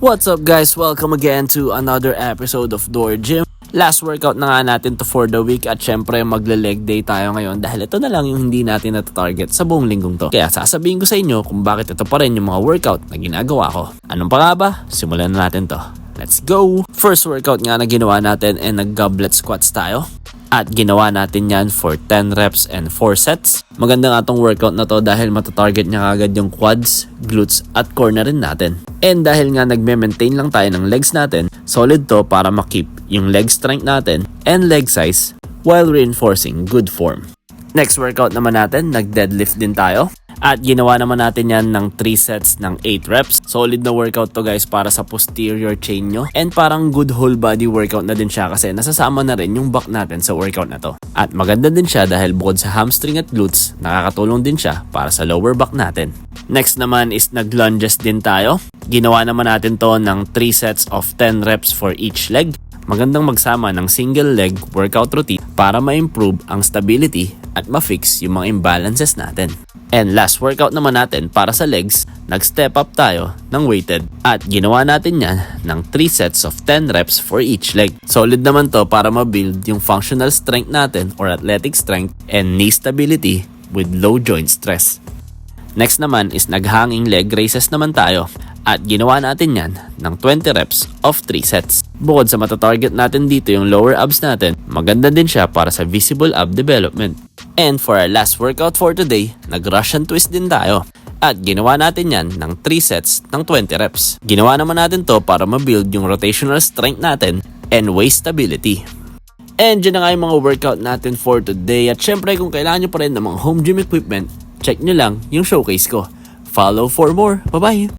What's up guys? Welcome again to another episode of Door Gym. Last workout na nga natin to for the week at syempre magle-leg day tayo ngayon dahil ito na lang yung hindi natin natatarget sa buong linggong to. Kaya sasabihin ko sa inyo kung bakit ito pa rin yung mga workout na ginagawa ko. Anong pa nga ba? Simulan na natin to. Let's go! First workout nga na ginawa natin ay nag-goblet squats tayo. At ginawa natin yan for 10 reps and 4 sets. Maganda nga tong workout na to dahil matatarget niya agad yung quads, glutes at core na rin natin. And dahil nga nagme-maintain lang tayo ng legs natin, solid to para makip yung leg strength natin and leg size while reinforcing good form. Next workout naman natin, nag-deadlift din tayo. At ginawa naman natin yan ng 3 sets ng 8 reps. Solid na workout to guys para sa posterior chain nyo. And parang good whole body workout na din siya kasi nasasama na rin yung back natin sa workout na to. At maganda din siya dahil bukod sa hamstring at glutes, nakakatulong din siya para sa lower back natin. Next naman is nag-lunges din tayo. Ginawa naman natin to ng 3 sets of 10 reps for each leg. Magandang magsama ng single leg workout routine para ma-improve ang stability at ma-fix yung mga imbalances natin. And last workout naman natin para sa legs, nag-step up tayo ng weighted at ginawa natin yan ng 3 sets of 10 reps for each leg. Solid naman to para ma-build yung functional strength natin or athletic strength and knee stability with low joint stress. Next naman is nag-hanging leg raises naman tayo at ginawa natin yan ng 20 reps of 3 sets. Bukod sa matatarget natin dito yung lower abs natin, maganda din siya para sa visible ab development. And for our last workout for today, nag-Russian twist din tayo. At ginawa natin yan ng 3 sets ng 20 reps. Ginawa naman natin to para ma-build yung rotational strength natin and waist stability. And dyan na nga yung mga workout natin for today. At syempre kung kailangan nyo pa rin ng mga home gym equipment, check nyo lang yung showcase ko. Follow for more. Bye-bye!